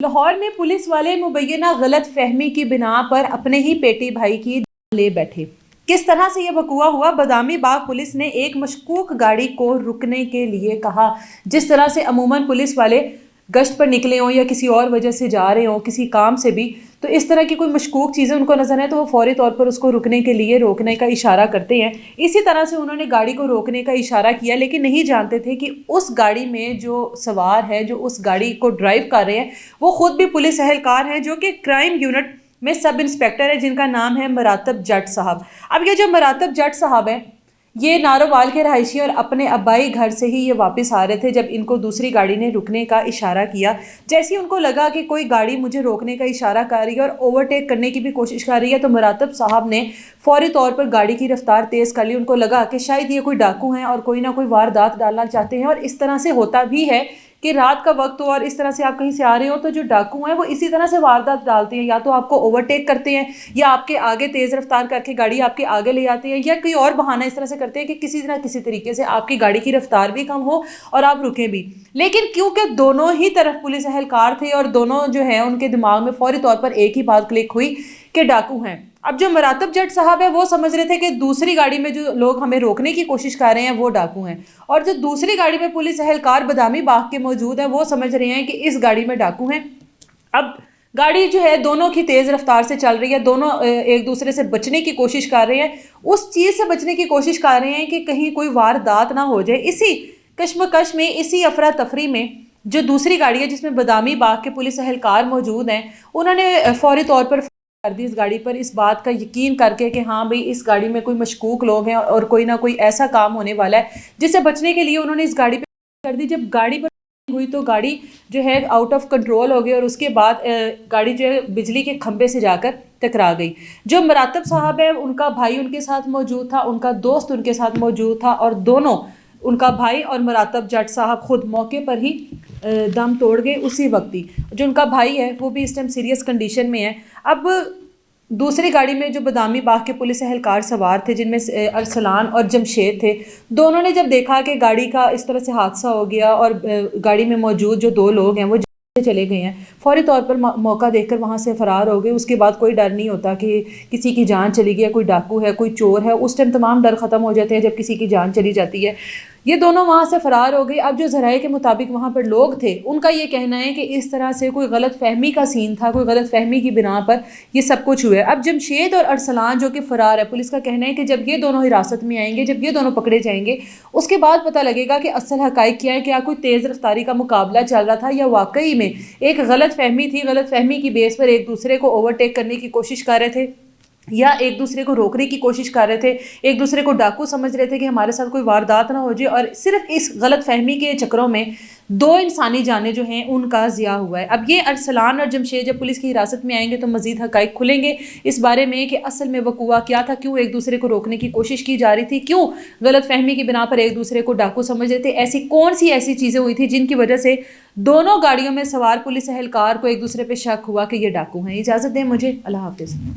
لاہور میں پولیس والے مبینہ غلط فہمی کی بنا پر اپنے ہی پیٹی بھائی کی جان لے بیٹھے۔ کس طرح سے یہ وقوع ہوا؟ بادامی باغ پولیس نے ایک مشکوک گاڑی کو رکنے کے لیے کہا۔ جس طرح سے عموماً پولیس والے گشت پر نکلے ہوں یا کسی اور وجہ سے جا رہے ہوں کسی کام سے بھی، تو اس طرح کی کوئی مشکوک چیزیں ان کو نظر آئے تو وہ فوری طور پر اس کو رکنے کے لیے روکنے کا اشارہ کرتے ہیں۔ اسی طرح سے انہوں نے گاڑی کو روکنے کا اشارہ کیا، لیکن نہیں جانتے تھے کہ اس گاڑی میں جو سوار ہے، جو اس گاڑی کو ڈرائیو کر رہے ہیں، وہ خود بھی پولیس اہلکار ہیں جو کہ کرائم یونٹ میں سب انسپیکٹر ہے، جن کا نام ہے مراتب جٹ صاحب۔ اب یہ جو مراتب جٹ صاحب ہیں، یہ نارووال کے رہائشی اور اپنے ابائی گھر سے ہی یہ واپس آ رہے تھے جب ان کو دوسری گاڑی نے رکنے کا اشارہ کیا۔ جیسے ہی ان کو لگا کہ کوئی گاڑی مجھے روکنے کا اشارہ کر رہی ہے اور اوورٹیک کرنے کی بھی کوشش کر رہی ہے، تو مراتب صاحب نے فوری طور پر گاڑی کی رفتار تیز کر لی۔ ان کو لگا کہ شاید یہ کوئی ڈاکو ہیں اور کوئی نہ کوئی واردات ڈالنا چاہتے ہیں، اور اس طرح سے ہوتا بھی ہے کہ رات کا وقت ہو اور اس طرح سے آپ کہیں سے آ رہے ہو تو جو ڈاکو ہیں وہ اسی طرح سے واردات ڈالتے ہیں، یا تو آپ کو اوورٹیک کرتے ہیں یا آپ کے آگے تیز رفتار کر کے گاڑی آپ کے آگے لے آتے ہیں، یا کوئی اور بہانہ اس طرح سے کرتے ہیں کہ کسی نہ کسی طریقے سے آپ کی گاڑی کی رفتار بھی کم ہو اور آپ رکیں بھی۔ لیکن کیونکہ دونوں ہی طرف پولیس اہلکار تھے اور دونوں جو ہیں ان کے دماغ میں فوری طور پر ایک ہی بات کلک ہوئی کہ ڈاکو ہیں۔ اب جو مراتب جٹ صاحب ہے وہ سمجھ رہے تھے کہ دوسری گاڑی میں جو لوگ ہمیں روکنے کی کوشش کر رہے ہیں وہ ڈاکو ہیں، اور جو دوسری گاڑی میں پولیس اہلکار بادامی باغ کے موجود ہیں وہ سمجھ رہے ہیں کہ اس گاڑی میں ڈاکو ہیں۔ اب گاڑی جو ہے دونوں کی تیز رفتار سے چل رہی ہے، دونوں ایک دوسرے سے بچنے کی کوشش کر رہے ہیں، اس چیز سے بچنے کی کوشش کر رہے ہیں کہ کہیں کوئی واردات نہ ہو جائے۔ اسی کشمکش میں، اسی افراتفری میں، جو دوسری گاڑی ہے جس میں بادامی باغ کے پولیس اہلکار موجود ہیں، انہوں نے فوری طور پر کر دی اس گاڑی پر، اس بات کا یقین کر کے کہ ہاں بھئی اس گاڑی میں کوئی مشکوک لوگ ہیں اور کوئی نہ کوئی ایسا کام ہونے والا ہے، جس سے بچنے کے لیے انہوں نے اس گاڑی پہ کر دی۔ جب گاڑی پر ہوئی تو گاڑی جو ہے آؤٹ آف کنٹرول ہو گئی اور اس کے بعد گاڑی جو ہے بجلی کے کھمبے سے جا کر ٹکرا گئی۔ جو مراتب صاحب ہے ان کا بھائی ان کے ساتھ موجود تھا، ان کا دوست ان کے ساتھ موجود تھا، اور دونوں، ان کا بھائی اور مراتب جٹ صاحب، خود موقع پر ہی دم توڑ گئے اسی وقت ہی۔ جو ان کا بھائی ہے وہ بھی اس ٹائم سیریس کنڈیشن میں ہے۔ اب دوسری گاڑی میں جو بادامی باغ کے پولیس اہلکار سوار تھے، جن میں ارسلان اور جمشید تھے، دونوں نے جب دیکھا کہ گاڑی کا اس طرح سے حادثہ ہو گیا اور گاڑی میں موجود جو دو لوگ ہیں وہ چلے گئے ہیں، فوری طور پر موقع دیکھ کر وہاں سے فرار ہو گئے۔ اس کے بعد کوئی ڈر نہیں ہوتا کہ کسی کی جان چلی گئی ہے، کوئی ڈاکو ہے، کوئی چور ہے، اس ٹائم تمام ڈر ختم ہو جاتے ہیں جب کسی کی جان چلی جاتی ہے۔ یہ دونوں وہاں سے فرار ہو گئے۔ اب جو ذرائع کے مطابق وہاں پر لوگ تھے ان کا یہ کہنا ہے کہ اس طرح سے کوئی غلط فہمی کا سین تھا، کوئی غلط فہمی کی بنا پر یہ سب کچھ ہوا ہے۔ اب جمشید اور ارسلان جو کہ فرار ہے، پولیس کا کہنا ہے کہ جب یہ دونوں حراست میں آئیں گے، جب یہ دونوں پکڑے جائیں گے، اس کے بعد پتہ لگے گا کہ اصل حقائق کیا ہے، کیا کوئی تیز رفتاری کا مقابلہ چل رہا تھا یا واقعی میں ایک غلط فہمی تھی، غلط فہمی کی بیس پر ایک دوسرے کو اوورٹیک کرنے کی کوشش کر رہے تھے یا ایک دوسرے کو روکنے کی کوشش کر رہے تھے، ایک دوسرے کو ڈاکو سمجھ رہے تھے کہ ہمارے ساتھ کوئی واردات نہ ہو جائے، اور صرف اس غلط فہمی کے چکروں میں دو انسانی جانیں جو ہیں ان کا ضیاع ہوا ہے۔ اب یہ ارسلان اور جمشید جب پولیس کی حراست میں آئیں گے تو مزید حقائق کھلیں گے اس بارے میں کہ اصل میں وقوع کیا تھا، کیوں ایک دوسرے کو روکنے کی کوشش کی جا رہی تھی، کیوں غلط فہمی کی بنا پر ایک دوسرے کو ڈاکو سمجھ رہے تھے، ایسی کون سی ایسی چیزیں ہوئی تھی جن کی وجہ سے دونوں گاڑیوں میں سوار پولیس اہلکار کو ایک دوسرے پہ شک ہوا کہ یہ ڈاکو ہیں۔ اجازت دیں مجھے، اللہ حافظ۔